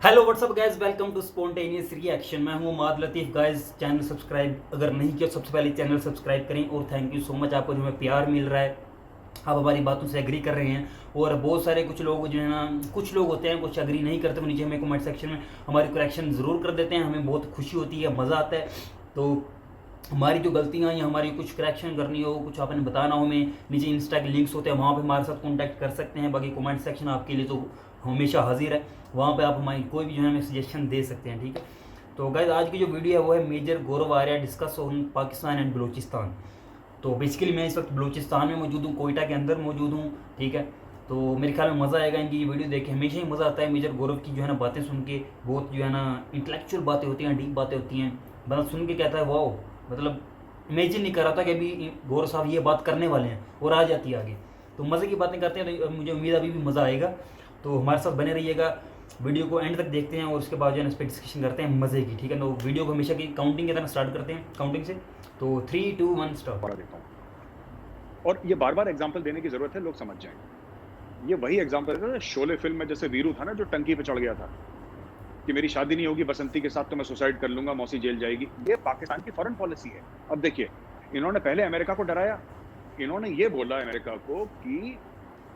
Hello what's up guys, welcome to spontaneous reaction. मैं हूं Umad Latif. Guys channel subscribe अगर नहीं किया सबसे पहले चैनल सब्सक्राइब करें। और थैंक यू सो मच, आपको जो हमें प्यार मिल रहा है, आप हमारी बातों से एग्री कर रहे हैं। और बहुत सारे कुछ लोग जो है ना, कुछ लोग होते हैं कुछ एग्री नहीं करते, वो नीचे हमें कमेंट सेक्शन में हमारी करेक्शन ज़रूर कर देते हैं। हमें बहुत खुशी होती है, मज़ा आता है। तो हमारी जो गलतियाँ या हमारी कुछ करेक्शन करनी हो, कुछ आपने बताना हो, हमें नीचे इंस्टा के लिंक्स होते हैं, वहाँ पे हमारे साथ कांटेक्ट कर सकते हैं। बाकी कमेंट सेक्शन आपके लिए तो हमेशा हाजिर है, वहाँ पे आप हमारी कोई भी जो है हमें सजेशन दे सकते हैं, ठीक है। तो गाइस आज की जो वीडियो है वो है major Gaurav Arya discuss on Pakistan and Balochistan. तो बेसिकली मैं इस वक्त बलूचिस्तान में मौजूद हूँ, कोयटा के अंदर मौजूद हूँ, ठीक है। तो मेरे ख्याल में मज़ा आएगा इनकी ये वीडियो देख के। हमेशा ही मज़ा आता है मेजर गौरव की जो है ना बातें सुन के। बहुत जो है ना इंटेलेक्चुअल बातें होती हैं, डीप बातें होती हैं। बंदा सुन के कहता है वाओ, मतलब इमेजिन नहीं कर रहा था कि अभी गौरव साहब ये बात करने वाले हैं, और आ जाती है आगे। तो मज़े की बातें करते हैं, तो मुझे उम्मीद है अभी भी मज़ा आएगा। तो हमारे साथ बने रहिएगा, वीडियो को एंड तक देखते हैं और उसके बाद जो है ना इस पर डिस्कशन करते हैं मज़े की, ठीक है। तो वीडियो को हमेशा की काउंटिंग के तरह स्टार्ट करते हैं, काउंटिंग से। तो 3 2 1 स्टार्ट। बड़ा देखता हूँ और ये बार बार एग्जाम्पल देने की जरूरत है, लोग समझ जाएं। ये वही एग्जाम्पल है शोले फिल्म में, जैसे वीरू था ना जो टंकी पे चढ़ गया था कि मेरी शादी नहीं होगी बसंती के साथ तो मैं सुसाइड कर लूंगा, मौसी जेल जाएगी। ये पाकिस्तान की फॉरेन पॉलिसी है। अब देखिए, इन्होंने पहले अमेरिका को डराया। इन्होंने ये बोला अमेरिका को कि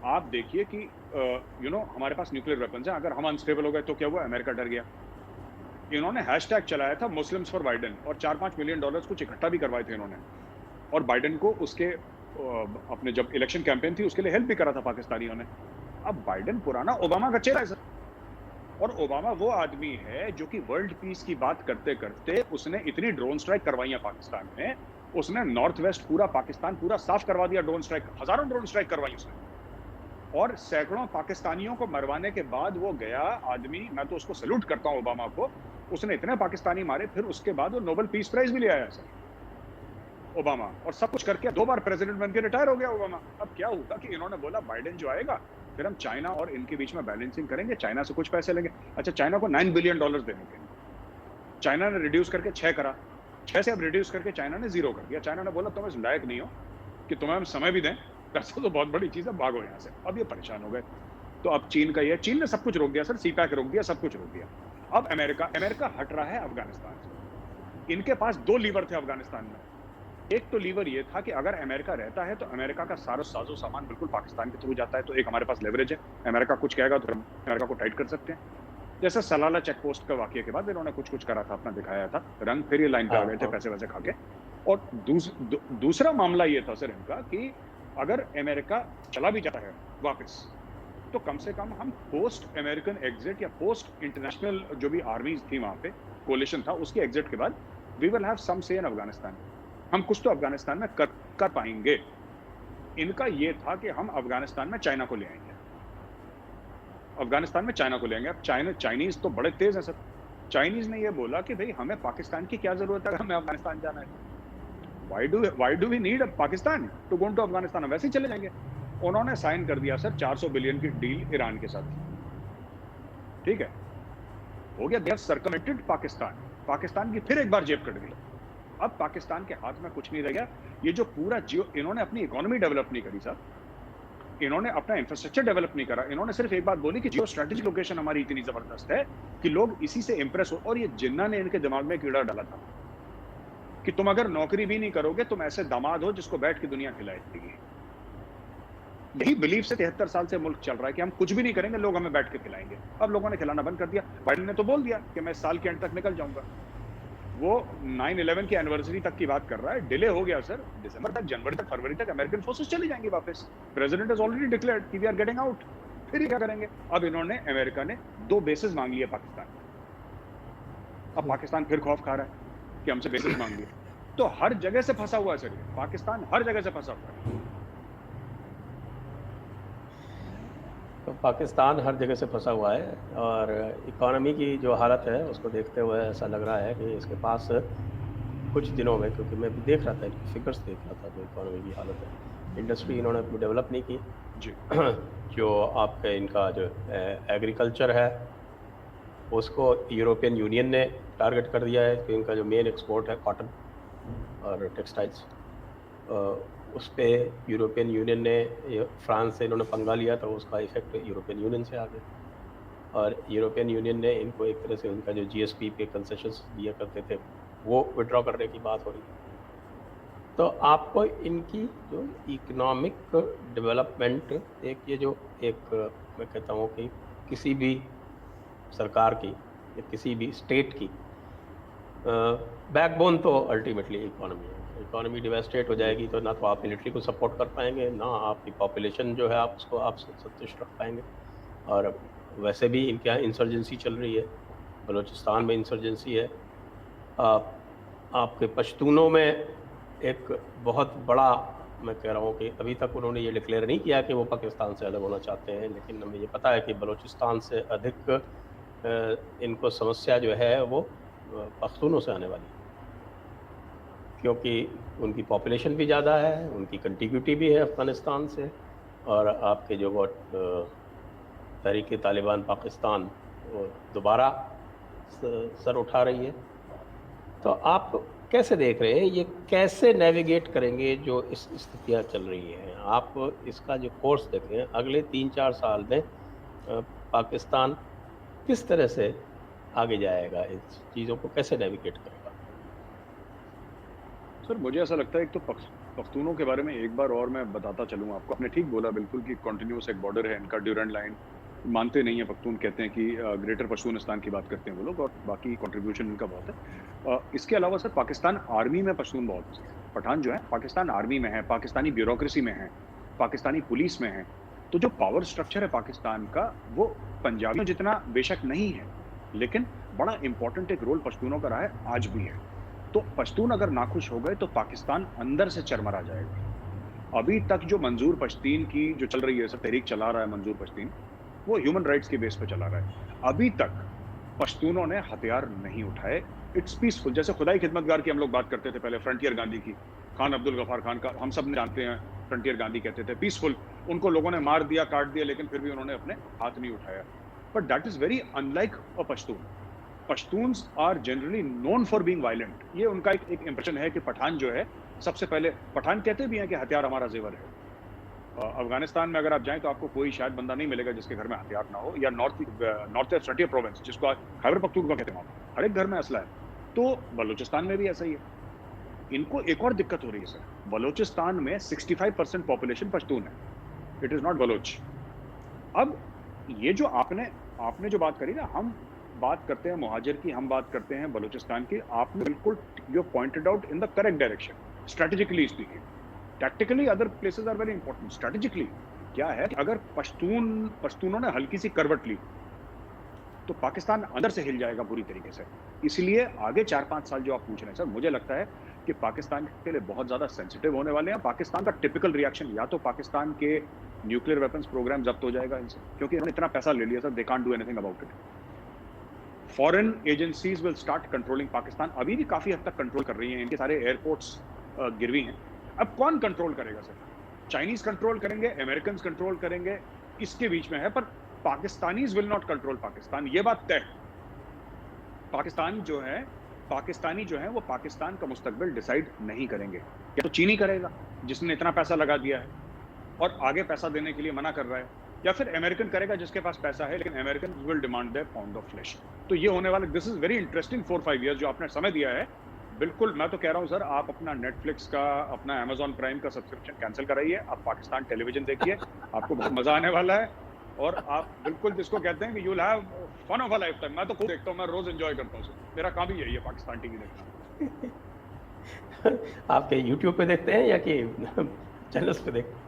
आप देखिए कि हमारे पास न्यूक्लियर वेपन्स हैं, अगर हम अनस्टेबल हो गए तो क्या हुआ, अमेरिका डर गया। इन्होंने हैशटैग चलाया था मुस्लिम्स फॉर बाइडेन और $4-5 मिलियन कुछ इकट्ठा भी करवाए थे इन्होंने। और बाइडेन को उसके अपने जब इलेक्शन कैंपेन थी उसके लिए हेल्प भी करा था पाकिस्तानियों ने। अब बाइडेन पुराना ओबामा का चेहरा है सर। और ओबामा वो आदमी है जो कि वर्ल्ड पीस की बात करते करते उसने इतनी ड्रोन स्ट्राइक करवाई है पाकिस्तान में। उसने नॉर्थ वेस्ट पूरा पाकिस्तान पूरा साफ करवा दिया, ड्रोन स्ट्राइक, हजारों ड्रोन स्ट्राइक करवाई उसने। और सैकड़ों पाकिस्तानियों को मरवाने के बाद वो गया आदमी, मैं तो उसको सैल्यूट करता हूं ओबामा को। उसने इतने पाकिस्तानी मारे, फिर उसके बाद वो नोबेल पीस प्राइज भी ले आया सर ओबामा। और सब कुछ करके 2 बार प्रेसिडेंट बनकर रिटायर हो गया ओबामा। अब क्या होगा कि इन्होंने बोला बाइडेन जो आएगा फिर हम चाइना और इनके बीच में बैलेंसिंग करेंगे, चाइना से कुछ पैसे लेंगे। अच्छा, चाइना को $9 बिलियन देने के, चाइना ने रिड्यूस करके 6 करा, 6 से अब रिड्यूस करके चाइना ने 0 कर दिया। चाइना ने बोला तुम इस लायक नहीं हो कि तुम्हें हम समय भी दें, पैसा तो बहुत बड़ी चीज है, भागो यहाँ से। अब ये परेशान हो गए। तो अब चीन का ये, चीन ने सब कुछ रोक दिया सर, सीपैक रोक दिया, सब कुछ रोक दिया। अब अमेरिका अमेरिका हट रहा है अफगानिस्तान से। इनके पास 2 लीवर थे अफगानिस्तान में। एक तो लीवर ये था कि अगर अमेरिका रहता है तो अमेरिका का सारा साजो सामान बिल्कुल पाकिस्तान के थ्रू जाता है, तो एक हमारे पास लेवरेज है। अमेरिका कुछ कहेगा तो हम अमेरिका को टाइट कर सकते हैं। जैसे सलाला चेक पोस्ट का वाकये के बाद इन्होंने कुछ कुछ करा था, अपना दिखाया था रंग, फिर ये लाइन पे आ हाँ, गए थे हाँ। पैसे वैसे खा के। और दूसरा मामला ये था सर इनका कि अगर अमेरिका चला भी जाता है वापस, तो कम से कम हम पोस्ट अमेरिकन एग्जिट या पोस्ट इंटरनेशनल जो भी आर्मीज थी वहां पे, कोलिशन था, उसके एग्जिट के बाद वी विल हैव सम से इन अफगानिस्तान। हम कुछ तो अफगानिस्तान में कर पाएंगे। इनका ये था कि हम अफगानिस्तान में चाइना को ले आएंगे, अफगानिस्तान में चाइना को ले आएंगे। अब चाइनीज तो बड़े तेज हैं सर। चाइनीज ने ये बोला कि भाई हमें पाकिस्तान की क्या जरूरत है, हमें अफगानिस्तान जाना है। Why do we need Pakistan to go to Afghanistan, हम वैसे ही चले जाएंगे। उन्होंने साइन कर दिया सर 400 बिलियन की डील ईरान के साथ, ठीक है, हो गया। They have circumvented Pakistan. Pakistan की फिर एक बार जेब कट गई। अब पाकिस्तान के हाथ में कुछ नहीं रह गया। ये जो पूरा जियो, इन्होंने अपनी इकोनॉमी डेवलप नहीं करी सर, इन्होंने अपना इंफ्रास्ट्रक्चर डेवलप नहीं करा। इन्होंने सिर्फ एक बात बोली कि जियो स्ट्रेटेजिक लोकेशन हमारी इतनी जबरदस्त है कि लोग इसी से इंप्रेस हो। और ये जिन्ना ने इनके दिमाग में कीड़ा डाला था कि तुम अगर नौकरी भी नहीं करोगे, तुम ऐसे दामाद हो जिसको बैठ के दुनिया खिलाएगी। यही बिलीफ से 73 साल से मुल्क चल रहा है कि हम कुछ भी नहीं करेंगे, लोग हमें बैठ के खिलाएंगे। अब लोगों ने खिलाना बंद कर दिया। बाइडेन ने तो बोल दिया कि मैं साल के एंड तक निकल जाऊंगा। वो 9/11 की एनिवर्सरी तक की बात कर रहा है, डिले हो गया सर, दिसंबर तक, जनवरी तक, फरवरी तक अमेरिकन फोर्सेस चली जाएंगी वापस। प्रेसिडेंट इज ऑलरेडी डिक्लेयर्ड कि वी आर गेटिंग आउट। फिर क्या करेंगे? अब इन्होंने, अमेरिका ने 2 बेसेस मांग लिए पाकिस्तान। अब पाकिस्तान फिर खौफ खा रहा है कि हमसे बेसेस मांग लिए। तो हर जगह से फंसा हुआ है सर, पाकिस्तान हर जगह से फंसा हुआ है। तो पाकिस्तान हर जगह से फंसा हुआ है और इकॉनमी की जो हालत है उसको देखते हुए ऐसा लग रहा है कि इसके पास कुछ दिनों में, क्योंकि मैं भी देख रहा था, इनकी फिगर्स देख रहा था, जो इकॉनमी की हालत है, इंडस्ट्री इन्होंने अपनी डेवलप नहीं की जी जो आपके इनका जो एग्रीकल्चर है उसको यूरोपियन यूनियन ने टारगेट कर दिया है कि इनका जो मेन एक्सपोर्ट है कॉटन और टेक्सटाइल्स, उस पर यूरोपियन यूनियन ने, फ्रांस से इन्होंने पंगा लिया तो उसका इफेक्ट यूरोपियन यूनियन से आ गया। और यूरोपियन यूनियन ने इनको एक तरह से उनका जो जीएसपी पे कंसेशंस दिया करते थे वो विड्रॉ करने की बात हो रही है। तो आपको इनकी जो इकोनॉमिक डेवलपमेंट एक ये जो एक मैं कहता हूँ कि किसी भी सरकार की या किसी भी स्टेट की बैकबोन तो अल्टीमेटली इकोनॉमी है। इकोनॉमी डिवास्टेट हो जाएगी तो ना तो आप मिलिट्री को सपोर्ट कर पाएंगे, ना आपकी पॉपुलेशन जो है आप उसको आप संतुष्ट रख पाएंगे। और वैसे भी इनके यहाँ इंसर्जेंसी चल रही है, बलूचिस्तान में इंसर्जेंसी है। आपके पश्तूनों में एक बहुत बड़ा, मैं कह रहा हूँ कि अभी तक उन्होंने ये डिक्लेयर नहीं किया कि वो पाकिस्तान से अलग होना चाहते हैं, लेकिन हमें ये पता है कि बलूचिस्तान से अधिक इनको समस्या जो है वो पख्तूनों से आने वाली है, क्योंकि उनकी पॉपुलेशन भी ज़्यादा है, उनकी कंटिग्यूटी भी है अफ़गानिस्तान से, और आपके जो वो तहरीक तालिबान पाकिस्तान वो दोबारा सर उठा रही है। तो आप कैसे देख रहे हैं, ये कैसे नेविगेट करेंगे जो इस स्थितियाँ चल रही हैं? आप इसका जो कोर्स देखें अगले 3-4 साल में पाकिस्तान किस तरह से आगे जाएगा, इस चीज़ों को कैसे नेविगेट करेगा? सर मुझे ऐसा लगता है, एक तो पख्तूनों के बारे में एक बार और मैं बताता चलूँ आपको। आपने ठीक बोला बिल्कुल कि कॉन्टिन्यूस एक बॉर्डर है इनका, ड्यूरेंट लाइन मानते नहीं है पख्तून, कहते हैं कि ग्रेटर पश्तूनिस्तान की बात करते हैं वो लोग, और बाकी कंट्रीब्यूशन इनका बहुत है। इसके अलावा सर पाकिस्तान आर्मी में पश्तून बहुत है। पठान जो है पाकिस्तान आर्मी में है, पाकिस्तानी ब्यूरोक्रेसी में है, पाकिस्तानी पुलिस में है। तो जो पावर स्ट्रक्चर है पाकिस्तान का वो पंजाबियों जितना बेशक नहीं है, लेकिन बड़ा इंपॉर्टेंट एक रोल पश्तूनों का रहा है, आज भी है। तो पश्तून अगर नाखुश हो गए तो पाकिस्तान अंदर से चरमरा जाएगा। अभी तक जो मंजूर पश्तीन की जो चल रही है, सर तहरीक चला रहा है मंजूर पश्तीन, वो ह्यूमन राइट्स के बेस पे चला रहा है। अभी तक पश्तूनों ने हथियार नहीं उठाए। It's peaceful. जैसे खुदाई खिदमतगार की हम लोग बात करते थे पहले, फ्रंटियर गांधी की, खान अब्दुल गफार खान का हम सब जानते हैं, फ्रंटियर गांधी कहते थे, पीसफुल। उनको लोगों ने मार दिया, काट दिया, लेकिन फिर भी उन्होंने अपने हाथ नहीं उठाया। But that is very unlike a Pashtun. Pashtuns are generally known for being violent. ये उनका एक इंप्रेशन है कि पठान जो है, सबसे पहले पठान कहते भी हैं कि हथियार हमारा जेवर है। अफगानिस्तान में अगर आप जाएं तो आपको कोई शायद बंदा नहीं मिलेगा जिसके घर में हथियार ना हो, या नॉर्थ ईस्ट फ्रंटियर प्रोविंस जिसको खैबर पख्तूनख्वा कहते हैं, हर एक घर में असला है। तो बलूचिस्तान में भी ऐसा ही है। इनको एक और दिक्कत हो रही है सर, बलूचिस्तान में 65% पॉपुलेशन पश्तून है, इट इज नॉट बलोच। अब ये जो आपने जो बात करी ना, हम बात करते हैं मुहाजिर की, हम बात करते हैं बलूचिस्तान की, आपने बिल्कुल you pointed out in the correct direction. Strategically speaking, tactically other places are very important. Strategically क्या है कि अगर पश्तूनों ने हल्की सी करवट ली तो पाकिस्तान अंदर से हिल जाएगा बुरी तरीके से। इसलिए आगे 4-5 साल जो आप पूछ रहे हैं सर, मुझे लगता है कि पाकिस्तान के लिए बहुत ज्यादा सेंसिटिव होने वाले हैं। पाकिस्तान का टिपिकल रिएक्शन, या तो पाकिस्तान के न्यूक्लियर वेपन्स प्रोग्राम जब्त हो जाएगा इनसे, क्योंकि इन्होंने इतना पैसा ले लिया sir, they can't do anything about it. Foreign agencies will start controlling Pakistan. अभी भी काफी हद तक कंट्रोल कर रही हैं, इनके सारे एयरपोर्ट्स गिरवी हैं। अब कौन कंट्रोल करेगा सर? चाइनीज कंट्रोल करेंगे, अमेरिकन कंट्रोल करेंगे, इसके बीच में है। पर Pakistanis will not control Pakistan, ये बात तय। पाकिस्तानी जो है वो पाकिस्तान का मुस्तकबिल डिसाइड नहीं करेंगे। या तो चीनी करेगा जिसने इतना पैसा लगा दिया है और आगे पैसा देने के लिए मना कर रहा है, या फिर अमेरिकन करेगा जिसके पास पैसा है, लेकिन American will demand their pound of flesh. तो ये होने वाला, this is very interesting 4-5 years जो आपने समय दिया है। बिल्कुल, मैं तो कह रहा हूँ सर, आप अपना नेटफ्लिक्स का, अपना अमेजॉन प्राइम का सब्सक्रिप्शन कैंसिल कराइए, आप पाकिस्तान टेलीविजन देखिए, आपको बहुत मजा आने वाला है। और आप बिल्कुल जिसको कहते हैं कि you will have fun of a life time. मैं तो खुद देखता हूँ, मैं रोज एंजॉय करता हूँ, मेरा काम ही यही है पाकिस्तान टीवी देखना। आपके यूट्यूब पे देखते हैं या कि चैनल्स पे देखते हैं?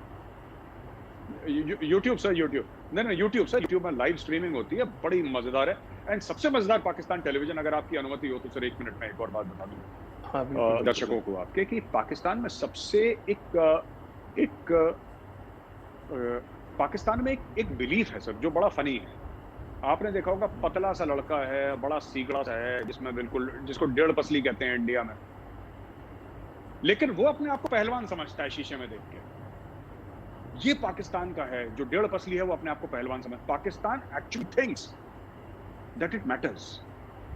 YouTube sir, YouTube sir, YouTube में लाइव स्ट्रीमिंग होती है, बड़ी मजेदार है। एंड सबसे मजेदार पाकिस्तान टेलीविजन, अगर आपकी अनुमति हो तो सर 1 मिनट में एक और बात बता दूं दर्शकों को आपके, कि पाकिस्तान में सबसे पाकिस्तान में एक बिलीफ है सर जो बड़ा फनी है। आपने देखा होगा, पतला सा लड़का है, बड़ा सीगड़ा सा है, जिसमें बिल्कुल, जिसको 1.5 पसली कहते हैं इंडिया में, लेकिन वो अपने आप को पहलवान समझता है शीशे में देख के। ये पाकिस्तान का है, जो 1.5 पसली है वो अपने आप को पहलवान समझ। Pakistan actually thinks that it matters.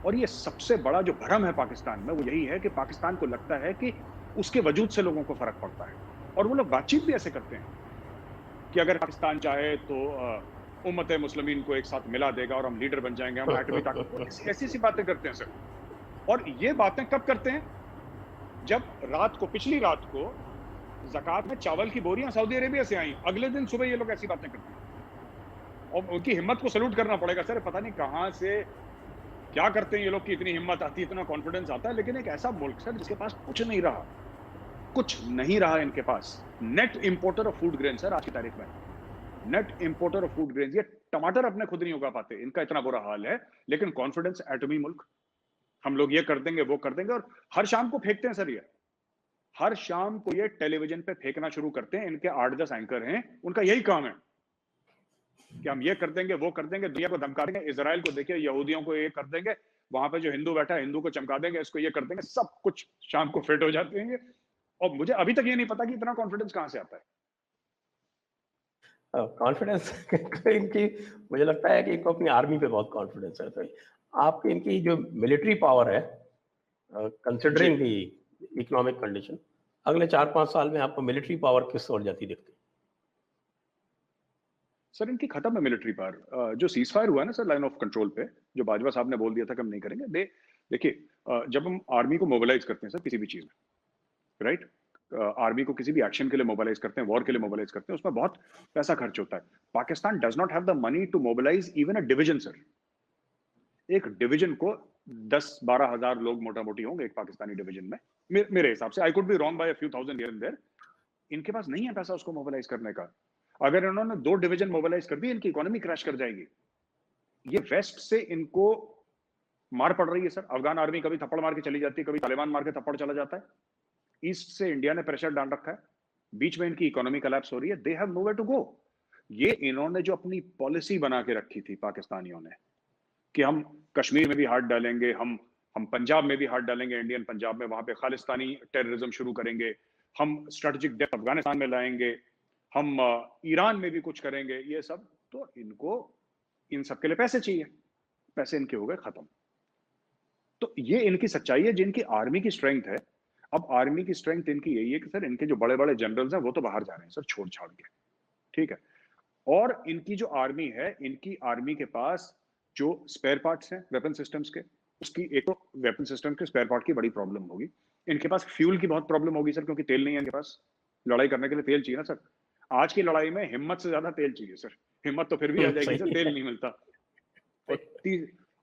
और ये सबसे बड़ा जो भ्रम है पाकिस्तान में, वो यही है कि पाकिस्तान को लगता है कि उसके वजूद से लोगों को फर्क पड़ता है। और वो लोग बातचीत भी ऐसे करते हैं कि अगर पाकिस्तान चाहे तो उम्मत मुस्लिमीन को एक साथ मिला देगा और हम लीडर बन जाएंगे, हम एटमी ताकत, ऐसी ऐसी बातें करते हैं सर। और ये बातें कब करते हैं? जब पिछली रात को ज़कात में चावल की बोरियां सऊदी अरेबिया से आई, अगले दिन सुबह ये लोग ऐसी बातें करते हैं। और उनकी हिम्मत को सैल्यूट करना पड़ेगा सर। पता नहीं कहां से क्या करते हैं ये लोग की इतनी हिम्मत आती है, इतना कॉन्फिडेंस आता है। लेकिन एक ऐसा मुल्क सर जिसके पास कुछ नहीं रहा इनके पास। Net importer of food grain sir आज की तारीख में, net importer of food grain. ये टमाटर अपने खुद नहीं उगा पाते, इनका इतना बुरा हाल है। लेकिन कॉन्फिडेंस, एटमी मुल्क, हम लोग ये कर देंगे वो कर देंगे। और हर शाम को फेंकते हैं सर, ये हर शाम को ये टेलीविजन पे फेंकना शुरू करते हैं। इनके 8-10 एंकर हैं, उनका यही काम है कि हम ये कर देंगे वो कर देंगे, दुनिया को धमका देंगे। इजराइल को देखिए, यहूदियों को ये कर देंगे, वहां पे जो हिंदू बैठा है हिंदू को चमका देंगे, इसको ये कर देंगे। सब कुछ शाम को फिट हो जाते हैं। और मुझे अभी तक ये नहीं पता कि इतना कॉन्फिडेंस कहां से आता है। कॉन्फिडेंस इनकी, मुझे लगता है कि इनको अपनी आर्मी पे बहुत कॉन्फिडेंस है। तो आपकी इनकी जो मिलिट्री पावर है, कंसिडरिंग दी इकोनॉमिक कंडीशन, अगले 4-5 साल में आपको मिलिट्री पावर किस ओर जाती दिखती है? सर इनकी खत्म है मिलिट्री पावर। जो सीज फायर हुआ है ना सर लाइन ऑफ कंट्रोल पे, जो बाजवा साहब ने बोल दिया था कि हम नहीं करेंगे। देखिए जब हम आर्मी को मोबिलाइज करते हैं सर किसी भी चीज में, राइट, आर्मी को किसी भी एक्शन के लिए मोबिलाइज करते हैं, वॉर के लिए मोबिलाइज करते हैं, उसमें बहुत पैसा खर्च होता है। Pakistan does not have the money to mobilise even a division sir. एक डिवीजन को 10-12 हजार लोग मोटा मोटी होंगे एक पाकिस्तानी डिवीजन में, मेरे हिसाब से। I could be wrong by a few thousand here and there. इनके पास नहीं है पैसा उसको मोबिलाइज करने का। अगर इन्होंने 2 डिवीजन मोबिलाइज कर दी, इनकी इकोनॉमी क्रैश कर जाएगी। ये वेस्ट से इनको मार पड़ रही है सर। अफगान आर्मी कभी थप्पड़ मार के चली जाती है, कभी तालिबान मार के थप्पड़ चला जाता है। ईस्ट से इंडिया ने प्रेशर डाल रखा है, बीच में इनकी इकोनॉमी कोलैप्स हो रही है। They have nowhere to go. ये इन्होंने जो अपनी पॉलिसी बना के रखी थी पाकिस्तानियों ने कि हम कश्मीर में भी हाथ डालेंगे, हम पंजाब में भी हाथ डालेंगे, इंडियन पंजाब में, वहां पे खालिस्तानी टेररिज्म शुरू करेंगे, हम स्ट्रेटेजिक डेप्थ अफगानिस्तान में लाएंगे, हम ईरान में भी कुछ करेंगे, ये सब। तो इनको इन सब के लिए पैसे चाहिए, पैसे इनके हो गए खत्म। तो ये इनकी सच्चाई है, जिनकी आर्मी की स्ट्रेंथ है। अब आर्मी की स्ट्रेंथ इनकी यही है कि सर इनके जो बड़े बड़े जनरल्स हैं वो तो बाहर जा रहे हैं सर छोड़ छाड़ के, ठीक है। और इनकी जो आर्मी है, इनकी आर्मी के पास जो स्पेयर पार्ट्स हैं वेपन सिस्टम्स के, उसकी एक तो वेपन सिस्टम के स्पेयर पार्ट की बड़ी प्रॉब्लम होगी। इनके पास फ्यूल की बहुत प्रॉब्लम होगी सर, क्योंकि तेल नहीं है इनके पास। लड़ाई करने के लिए तेल चाहिए ना सर। आज की लड़ाई में हिम्मत से ज्यादा तेल चाहिए सर। हिम्मत तो फिर भी आ जाएगी सर, तेल नहीं मिलता।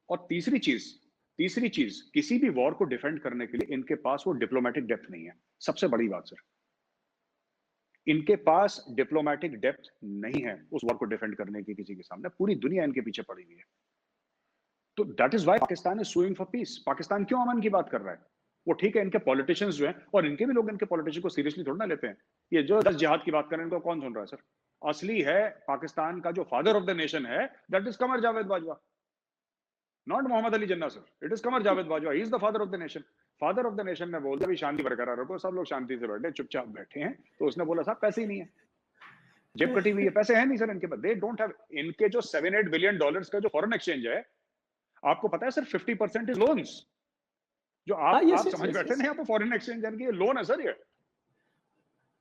और तीसरी चीज, किसी भी वॉर को डिफेंड करने के लिए इनके पास वो डिप्लोमेटिक डेप्थ नहीं है। सबसे बड़ी बात सर, इनके पास डिप्लोमेटिक डेप्थ नहीं है उस वॉर को डिफेंड करने की किसी के सामने। पूरी दुनिया इनके पीछे पड़ी हुई है। तो that is why Pakistan is sewing for piece. Pakistan क्यों अमन की बात कर रहा है? वो ठीक है, इनके पॉलिटिशियंस जो हैं, और इनके भी लोग इनके पॉलिटिशियन को सीरियसली थोड़ा ना लेते हैं। ये जो 10 जिहाद की बात कर रहे हैं, इनको कौन सुन रहा है सर? असली है पाकिस्तान का जो फादर ऑफ द नेशन है, that is Qamar Javed Bajwa, not Mohammad Ali Jinnah sir. It is Qamar Javed Bajwa, he is the father of the nation. Father of the nation ने बोल दिया भी शांति बरकरार रखो, सब लोग शांति से बैठे, चुपचाप बैठे हैं। तो उसने बोला साहब पैसे ही नहीं है, जेब कटी हुई है, पैसे हैं नहीं सर इनके पास। They don't have. इनके जो $7-8 बिलियन का जो फॉरेन एक्सचेंज है, आपको पता है सर 50% इज लोन्स। जो आप समझ बैठे ना, यहाँ पे फॉरेन एक्सचेंज यानी कि लोन है सर। ये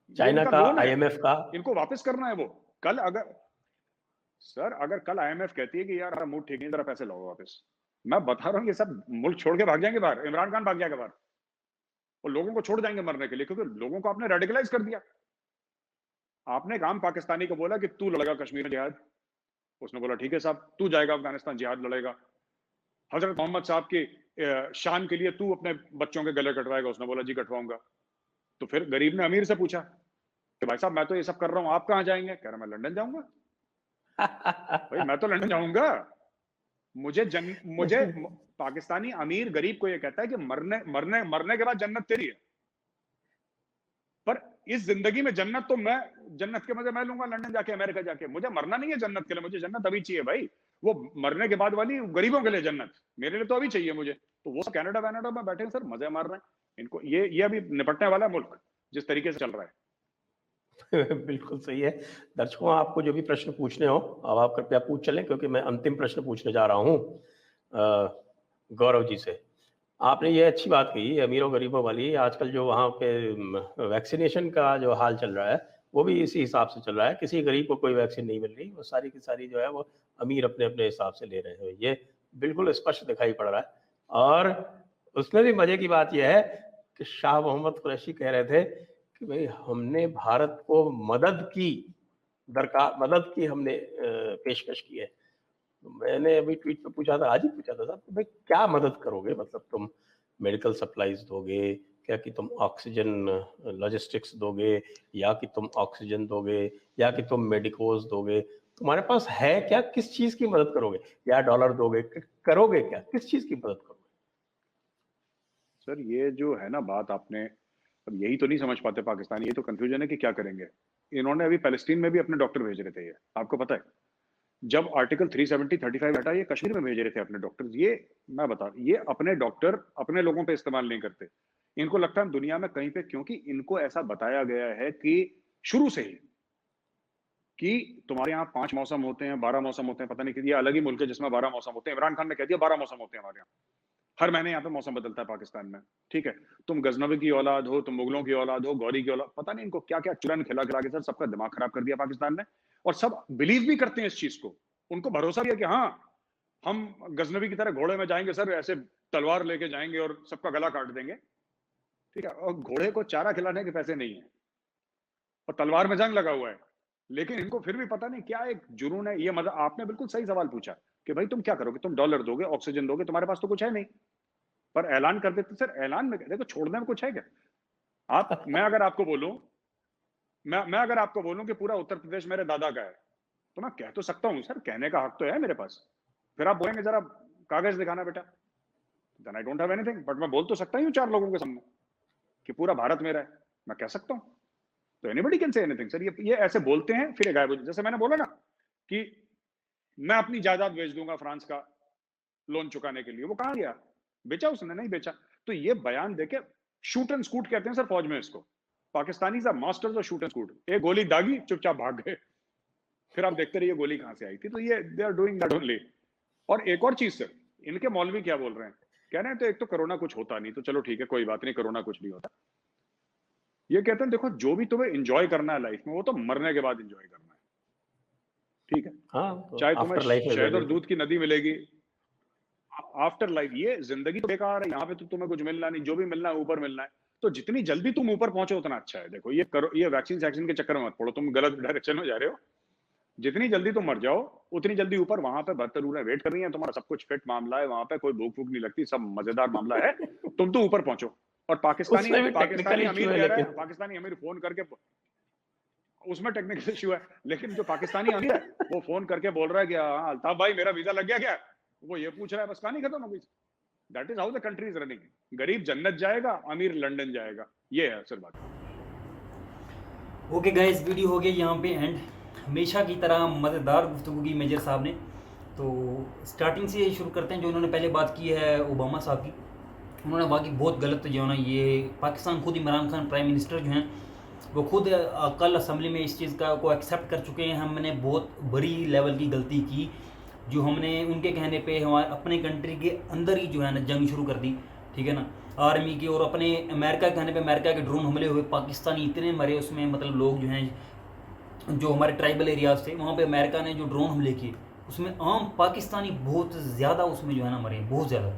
चाइना का, IMF का, इनको वापस करना है वो। कल अगर कल IMF कहती है कि यार हमारा मूड ठीक नहीं, जरा पैसे लाओ वापस, मैं बता रहा हूँ ये सब मुल्क छोड़ के भाग जाएंगे बाहर। इमरान खान भाग जाएगा बाहर, और लोगों को छोड़ जाएंगे मरने के लिए, क्योंकि लोगों को आपने रेडिकलाइज कर दिया। आपने एक आम पाकिस्तानी को बोला कि तू लड़ेगा कश्मीर में जिहाद, उसने बोला ठीक है साहब। तू जाएगा अफगानिस्तान जिहाद लड़ेगा। हजरत मोहम्मद साहब की शान के लिए तू अपने बच्चों के गले कटवाएगा, उसने बोला जी कटवाऊंगा। तो फिर गरीब ने अमीर से पूछा कि भाई साहब मैं तो ये सब कर रहा हूं, आप कहां जाएंगे? कह रहा मैं लंदन जाऊंगा। भाई मैं तो लंदन जाऊंगा। मुझे पाकिस्तानी अमीर गरीब को ये कहता है कि मरने के बाद जन्नत तेरी है, पर इस जिंदगी में जन्नत तो जन्नत के मजे मैं लूंगा लंदन जाके, अमेरिका जाके। मुझे मरना नहीं है जन्नत के लिए, मुझे जन्नत अभी चाहिए भाई। वो मरने के बाद वाली गरीबों के लिए जन्नत, मेरे लिए तो अभी चाहिए मुझे। तो वो कनाडा में बैठे हैं सर, मजे मार रहे हैं। इनको ये अभी निपटने वाला मुल्क जिस तरीके से चल रहा है। बिल्कुल सही है। दर्शकों, आपको जो भी प्रश्न पूछने हो अब आप कृपया पूछ चलें, क्योंकि मैं अंतिम प्रश्न पूछने जा रहा हूँ गौरव जी से। आपने ये अच्छी बात कही अमीरों गरीबों वाली। आजकल जो वहाँ पे वैक्सीनेशन का जो हाल चल रहा है, वो भी इसी हिसाब से चल रहा है, किसी गरीब को कोई वैक्सीन नहीं मिल रही, वो सारी की सारी जो है वो अमीर अपने-अपने हिसाब से ले रहे हैं। ये बिल्कुल स्पष्ट दिखाई पड़ रहा है। और उसमें भी मज़े की बात ये है कि शाह मोहम्मद कुरैशी कह रहे थे कि भई हमने भारत को मदद की हमने पेशकश की है। तो मैंने अभी ट्वीट पे पूछा था, आज ही पूछा था साहब कि भाई क्या मदद करोगे? मतलब तुम मेडिकल सप्लाइज़ दोगे, क्या कि तुम ऑक्सीजन लॉजिस्टिक्स दोगे, या कि तुम ऑक्सीजन दोगे, या कि तुम मेडिकोज़ दोगे? तुम्हारे पास है क्या? किस चीज़ की मदद करोगे? या डॉलर दोगे? करोगे क्या? किस चीज़ की मदद करोगे? सर ये जो है ना बात, आपने अब यही तो नहीं समझ पाते पाकिस्तानी, ये तो कंफ्यूजन है कि क्या करेंगे। इन्होंने अभी पैलेस्टीन में भी अपने डॉक्टर भेज रहे थे, ये आपको पता है। जब आर्टिकल 370 35 हटा, ये कश्मीर में भेज रहे थे अपने डॉक्टर्स। ये मैं बता, ये अपने डॉक्टर अपने लोगों पे इस्तेमाल नहीं करते। इनको लगता है दुनिया में कहीं पे, क्योंकि इनको ऐसा बताया गया है कि शुरू से ही कि तुम्हारे यहाँ 5 मौसम होते हैं, 12 मौसम होते हैं, पता नहीं कि ये अलग ही मुल्क है जिसमें 12 मौसम होते हैं। इमरान खान ने कह दिया 12 मौसम होते हैं हमारे यहाँ, हर महीने यहाँ पे मौसम बदलता है पाकिस्तान में। ठीक है, तुम गजनवी की औलाद हो, तुम मुगलों की औलाद हो, गौरी की औलाद, पता नहीं इनको क्या क्या चुरन खिला खिला के सर सबका दिमाग खराब कर दिया पाकिस्तान ने। और सब बिलीव भी करते हैं इस चीज को, उनको भरोसा भी है कि हाँ हम गजनवी की तरह घोड़े में जाएंगे सर, ऐसे तलवार लेके जाएंगे और सबका गला काट देंगे। ठीक है, और घोड़े को चारा खिलाने के पैसे नहीं है और तलवार में जंग लगा हुआ है, लेकिन इनको फिर भी पता नहीं क्या एक जुनून है। ये मतलब आपने बिल्कुल सही सवाल पूछा कि भाई तुम क्या करोगे, तुम डॉलर दोगे, ऑक्सीजन दोगे, तुम्हारे पास तो कुछ है नहीं, पर ऐलान कर देते। सर ऐलान में देखो, छोड़ने में कुछ है क्या? आप मैं अगर आपको बोलूं मैं अगर आपको बोलूं कि पूरा उत्तर प्रदेश मेरे दादा का है, तो मैं कह तो सकता हूं सर, कहने का हक तो है मेरे पास। फिर आप बोलेंगे जरा कागज दिखाना बेटा, then I don't have anything, but मैं बोल तो सकता ही हूं 4 लोगों के सामने कि पूरा भारत मेरा है, मैं कह सकता हूं। तो anybody can say anything sir. ये ऐसे बोलते हैं फिर ये गायब हो जाते। जैसे मैंने बोला ना कि मैं अपनी जायदाद बेच दूंगा फ्रांस का लोन चुकाने के लिए, वो कहां गया? बेचा उसने? नहीं बेचा। तो ये बयान देके शूट एंड स्कूट कहते हैं सर फौज में इसको। Pakistani masters of shoot and scoot. एक गोली दागी, चुपचाप भाग गए, फिर आप देखते रहिए गोली कहां से आई थी। तो ये they are doing that only. और एक और चीज सर, इनके मौलवी क्या बोल रहे हैं, कह रहे हैं तो एक तो कोरोना कुछ होता नहीं, तो चलो ठीक है कोई बात नहीं, कोरोना कुछ नहीं होता। ये कहते हैं देखो जो भी तुम्हें एंजॉय करना है लाइफ में, वो तो मरने के बाद एंजॉय करना है। ठीक है, हाँ, तो चाहे तुम्हें आफ्टर लाइफ में शहद और वैल्यू दूध की नदी मिलेगी, आफ्टर लाइफ ये जिंदगी तो बेकार है, यहाँ पे तो तुम्हें कुछ मिलना नहीं, जो भी मिलना है ऊपर मिलना है। तो जितनी जल्दी तुम ऊपर पहुंचो उतना अच्छा है। देखो ये करो, ये वैक्सीन के चक्कर में मत पड़ो, तुम गलत डायरेक्शन में जा रहे हो। जितनी जल्दी तुम मर जाओ उतनी जल्दी ऊपर, वहां पे बहत्तर वेट कर रही है, तुम्हारा सब कुछ फिट मामला है, वहां पे कोई भूख भूख नहीं लगती, सब मजेदार मामला है, तुम तो ऊपर पहुंचो। और पाकिस्तानी उसमें भी टेक्निकल पाकिस्तानी इश्यू अमीर है, कह रहा है, लेकिन पाकिस्तानी अमीर फोन करके, उसमें टेक्निकल इश्यू है, लेकिन जो पाकिस्तानी अमीर है वो फोन करके बोल रहा है कि हाँ अल्ताफ भाई मेरा वीजा लग गया क्या, वो ये पूछ रहा है, बस कहानी खत्म हो गई। That is how the country is running. गरीब जन्नत जाएगा, अमीर लंदन जाएगा, ये है असल बात। ओके गाइस, वीडियो हो गई यहाँ पे एंड। हमेशा की तरह मज़ेदार गुफ्तगू की मेजर साहब ने। तो स्टार्टिंग से शुरू करते हैं, जो उन्होंने पहले बात की है ओबामा साहब की। उन्होंने वाकई बहुत गलत जो है ना, ये पाकिस्तान खुद इमरान खान प्राइम मिनिस्टर जो हैं वो खुद कल असम्बली में इस चीज़ का को एक्सेप्ट कर चुके हैं, हमने बहुत बड़ी लेवल की गलती की जो हमने उनके कहने पे हमारे अपने कंट्री के अंदर ही जो है ना जंग शुरू कर दी। ठीक है ना, आर्मी की, और अपने अमेरिका के कहने पे अमेरिका के ड्रोन हमले हुए, पाकिस्तानी इतने मरे उसमें, मतलब लोग जो हैं जो हमारे ट्राइबल एरियाज थे वहाँ पे अमेरिका ने जो ड्रोन हमले किए उसमें आम पाकिस्तानी बहुत ज़्यादा उसमें जो है ना मरे, बहुत ज़्यादा।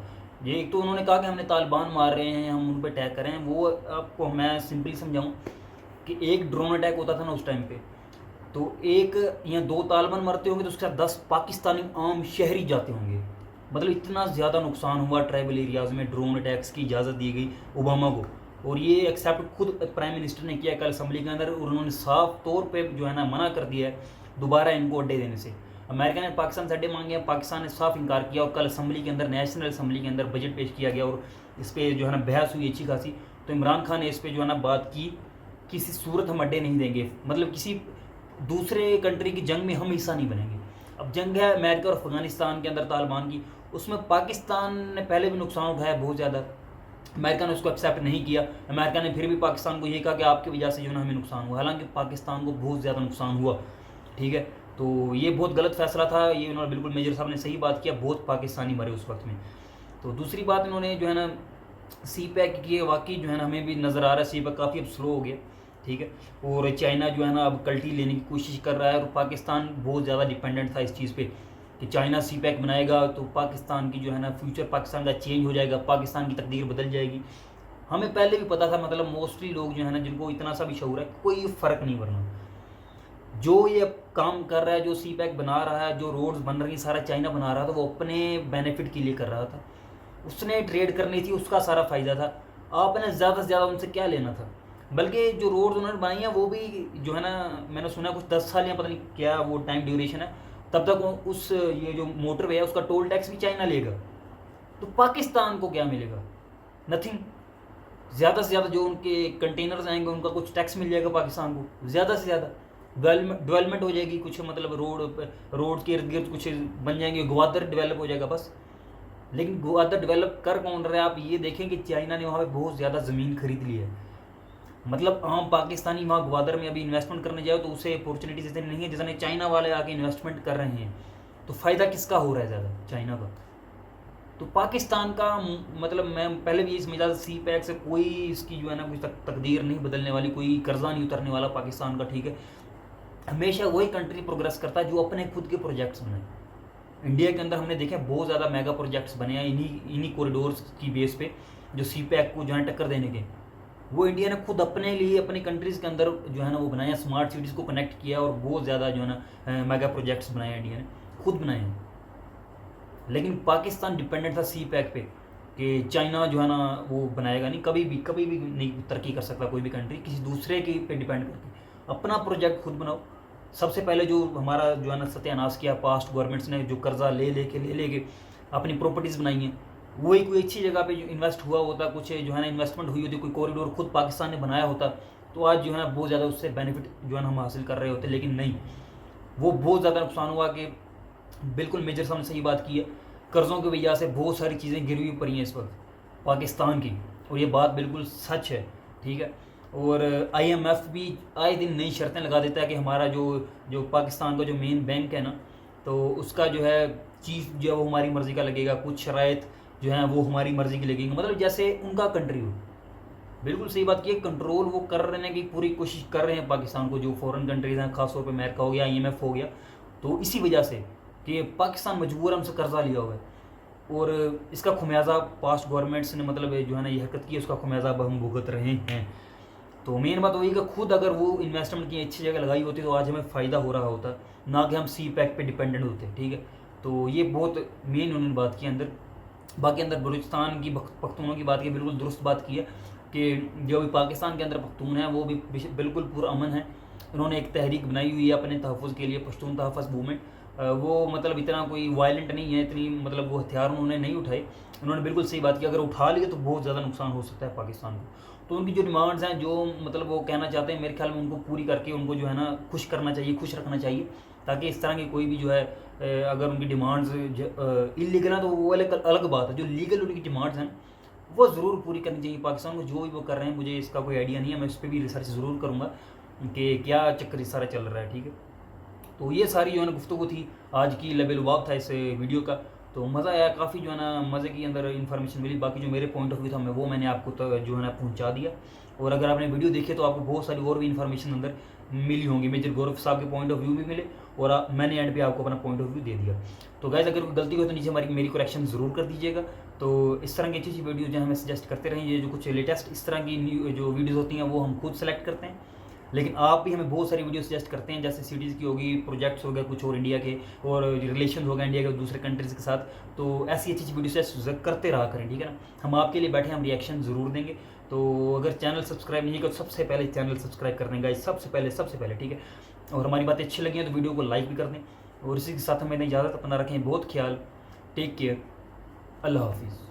ये एक तो उन्होंने कहा कि हमने तालिबान मार रहे हैं, हम उन पर अटैक कर रहे हैं। वो आपको मैं सिंपली समझाऊँ कि एक ड्रोन अटैक होता था ना उस टाइम पे, तो एक या 2 तालिबान मरते होंगे तो उसके साथ 10 पाकिस्तानी आम शहरी जाते होंगे। मतलब इतना ज़्यादा नुकसान हुआ ट्राइबल एरियाज़ में, ड्रोन अटैक्स की इजाज़त दी गई ओबामा को, और ये एक्सेप्ट खुद प्राइम मिनिस्टर ने किया कल असम्बली के अंदर, और उन्होंने साफ तौर पे जो है ना मना कर दिया है दोबारा इनको अड्डे देने से। अमेरिका ने पाकिस्तान से अड्डे मांगे हैं, पाकिस्तान ने साफ इनकार किया, और कल असम्बली के अंदर, नेशनल असम्बली के अंदर बजट पेश किया गया और इस पर जो है ना बहस हुई अच्छी खासी। तो इमरान खान ने इस पर जो है ना बात की, किसी सूरत हम अड्डे नहीं देंगे, मतलब किसी दूसरे कंट्री की जंग में हम हिस्सा नहीं बनेंगे। अब जंग है अमेरिका और अफगानिस्तान के अंदर तालिबान की, उसमें पाकिस्तान ने पहले भी नुकसान उठाया बहुत ज़्यादा, अमेरिका ने उसको एक्सेप्ट नहीं किया। अमेरिका ने फिर भी पाकिस्तान को ये कहा कि आपकी वजह से जो है हमें नुकसान हुआ, हालांकि पाकिस्तान को बहुत ज़्यादा नुकसान हुआ। ठीक है, तो ये बहुत गलत फैसला था, ये उन्होंने बिल्कुल मेजर साहब ने सही बात किया, बहुत पाकिस्तानी मरे उस वक्त में। तो दूसरी बात इन्होंने जो है ना सी पैक की, वाकई जो है ना हमें भी नज़र आ रहा है सी पैक काफ़ी अब स्लो हो गया। ठीक है। और चाइना जो है ना अब कल्टी लेने की कोशिश कर रहा है, और पाकिस्तान बहुत ज़्यादा डिपेंडेंट था इस चीज़ पे कि चाइना सी पैक बनाएगा तो पाकिस्तान की जो है ना फ्यूचर पाकिस्तान का चेंज हो जाएगा, पाकिस्तान की तकदीर बदल जाएगी। हमें पहले भी पता था, मतलब मोस्टली लोग जो है ना जिनको इतना सा भी शऊर है, कोई फ़र्क नहीं पड़ना। जो ये अब काम कर रहा है, जो सी पैक बना रहा है, जो रोड्स बन रही सारा चाइना बना रहा था, वो अपने बेनिफिट के लिए कर रहा था। उसने ट्रेड करनी थी, उसका सारा फ़ायदा था। आपने ज़्यादा से ज़्यादा उनसे क्या लेना था। बल्कि जो रोड्स उन्होंने बनाई हैं वो भी जो है ना, मैंने सुना कुछ 10 साल या पता नहीं क्या वो टाइम ड्यूरेशन है, तब तक उस ये जो मोटरवे है उसका टोल टैक्स भी चाइना लेगा। तो पाकिस्तान को क्या मिलेगा? नथिंग। ज़्यादा से ज़्यादा जो उनके कंटेनर्स आएंगे उनका कुछ टैक्स मिल जाएगा पाकिस्तान को, ज़्यादा से ज़्यादा डेवलपमेंट हो जाएगी, कुछ मतलब रोड के इर्द गिर्द कुछ बन जाएंगे, ग्वादर डेवलप हो जाएगा बस। लेकिन ग्वादर डेवलप कर कौन रहा है? आप ये देखें कि चाइना ने वहाँ पे बहुत ज़्यादा ज़मीन खरीद ली है। मतलब आम पाकिस्तानी वहाँ ग्वादर में अभी इन्वेस्टमेंट करने जाए तो उसे अपॉर्चुनिटीज इतनी नहीं है जितने चाइना वाले आके इन्वेस्टमेंट कर रहे हैं। तो फ़ायदा किसका हो रहा है ज़्यादा? चाइना का। तो पाकिस्तान का मतलब मैं पहले भी ये समझा था सी पैक से कोई इसकी जो है ना कुछ तकदीर नहीं बदलने वाली, कोई कर्जा नहीं उतरने वाला पाकिस्तान का, ठीक है। हमेशा वही कंट्री प्रोग्रेस करता है जो अपने खुद के प्रोजेक्ट्स बनाए। इंडिया के अंदर हमने देखे बहुत ज़्यादा मेगा प्रोजेक्ट्स बने हैं इन्हीं कॉरिडोर्स की बेस पे, जो सी पैक को जो है टक्कर देने के। वो इंडिया ने खुद अपने लिए अपनी कंट्रीज़ के अंदर जो है ना वो बनाया, स्मार्ट सिटीज़ को कनेक्ट किया और बहुत ज़्यादा जो है ना मेगा प्रोजेक्ट्स बनाए हैं, इंडिया ने खुद बनाए हैं। लेकिन पाकिस्तान डिपेंडेंट था सी पैक पे कि चाइना जो है ना वो बनाएगा नहीं, कभी भी नहीं तरक्की कर सकता कोई भी कंट्री किसी दूसरे के पे डिपेंड करके। अपना प्रोजेक्ट खुद बनाओ। सबसे पहले जो हमारा जो है ना सत्यानाश किया पास्ट गवर्नमेंट्स ने, जो कर्जा ले लेके अपनी प्रॉपर्टीज़ बनाई हैं, वही कोई अच्छी जगह पे जो इन्वेस्ट हुआ होता, कुछ जो है ना इन्वेस्टमेंट हुई होती, कोई कॉरिडोर खुद पाकिस्तान ने बनाया होता, तो आज जो है ना बहुत ज़्यादा उससे बेनिफिट जो है ना हम हासिल कर रहे होते। लेकिन नहीं, वो बहुत ज़्यादा नुकसान हुआ कि बिल्कुल मेजर साहब ने सही बात की है, कर्ज़ों की वजह से बहुत सारी चीज़ें गिरवी पड़ी हैं इस वक्त पाकिस्तान की, और ये बात बिल्कुल सच है, ठीक है। और IMF भी आए दिन नई शर्तें लगा देता है कि हमारा जो पाकिस्तान का जो मेन बैंक है ना, तो उसका जो है चीफ जो है वो हमारी मर्ज़ी का लगेगा, कुछ शराइत जो है वो हमारी मर्ज़ी की लगेंगे, मतलब जैसे उनका कंट्री हो। बिल्कुल सही बात की है, कंट्रोल वो कर रहे हैं की पूरी कोशिश कर रहे हैं पाकिस्तान को, जो फॉरेन कंट्रीज़ हैं, खासतौर पर अमेरिका हो गया, IMF हो गया, तो इसी वजह से कि पाकिस्तान मजबूर हमसे कर्जा लिया हुआ है, और इसका खुमियाजा पास्ट गवर्नमेंट्स ने मतलब जो है ना ये हरकत की, उसका खुमियाजा अब हम भुगत रहे हैं। तो मेन बात वही कि खुद अगर वो इन्वेस्टमेंट की अच्छी जगह लगाई होती तो आज हमें फ़ायदा हो रहा होता, ना कि हम सी पैक पे डिपेंडेंट होते, ठीक है। तो ये बहुत मेन उन्होंने बात की अंदर। बाकी अंदर बलूचिस्तान की पख्तूनों की बात की, बिल्कुल दुरुस्त बात की है कि जो भी पाकिस्तान के अंदर पख्तून है वो भी बिल्कुल पुरअमन है। उन्होंने एक तहरीक बनाई हुई है अपने तहफ़्फ़ुज़ के लिए, पश्तून तहफ़्फ़ुज़ मूवमेंट। वो मतलब इतना कोई वायलेंट नहीं है, इतनी मतलब वो हथियार उन्होंने नहीं उठाए। उन्होंने बिल्कुल सही बात की, अगर उठा लिए तो बहुत ज़्यादा नुकसान हो सकता है पाकिस्तान को। तो उनकी जो डिमांड्स हैं, जो मतलब वो कहना चाहते हैं, मेरे ख्याल में उनको पूरी करके उनको जो है ना खुश करना चाहिए, खुश रखना चाहिए, ताकि इस तरह की कोई भी जो है अगर उनकी डिमांड्स इलीगल हैं तो वो अलग बात है, जो लीगल उनकी डिमांड्स हैं वो ज़रूर पूरी करनी चाहिए पाकिस्तान को। जो भी वो कर रहे हैं मुझे इसका कोई आइडिया नहीं है, मैं इस पर भी रिसर्च ज़रूर करूँगा कि क्या चक्कर इस सारा चल रहा है, ठीक है। तो ये सारी जो है ना गुफ्तगू थी, आज की लबे-लुबाब था इस वीडियो का। तो मज़ा आया, काफ़ी जो है ना मज़े की अंदर इन्फॉर्मेशन मिली। बाकी जो मेरे पॉइंट ऑफ व्यू था वो मैंने आपको तो जो है ना पहुंचा दिया, और अगर आपने वीडियो देखी तो आपको बहुत सारी और भी इन्फॉर्मेशन अंदर मिली होंगी। मेजर गौरव साहब के पॉइंट ऑफ व्यू भी मिले, और मैंने एंड पे आपको अपना पॉइंट ऑफ व्यू दे दिया। तो गाइस अगर कोई गलती हो तो नीचे मेरी करेक्शन ज़रूर कर दीजिएगा। तो इस तरह की अच्छी वीडियो जो हमें सजेस्ट करते रहें, ये जो कुछ लेटेस्ट इस तरह की जो वीडियोज़ होती हैं वो हम खुद सेलेक्ट करते हैं, लेकिन आप भी हमें बहुत सारी वीडियो सजेस्ट करते हैं, जैसे सिटीज़ की होगी, प्रोजेक्ट्स हो गए कुछ और इंडिया के, और रिलेशन हो गया इंडिया के दूसरे कंट्रीज़ के साथ। तो ऐसी अच्छी वीडियो सजेस्ट करते रहा करें, ठीक है ना। हम आपके लिए बैठे, हम रिएक्शन ज़रूर देंगे। तो अगर चैनल सब्सक्राइब नहीं किया तो सबसे पहले चैनल सब्सक्राइब कर दें गाइस, सबसे पहले, ठीक है। और हमारी बातें अच्छी लगी हैं तो वीडियो को लाइक भी कर दें, और इसी के साथ हमें इजाज़त, अपना रखें बहुत ख्याल, टेक केयर, अल्लाह हाफिज़।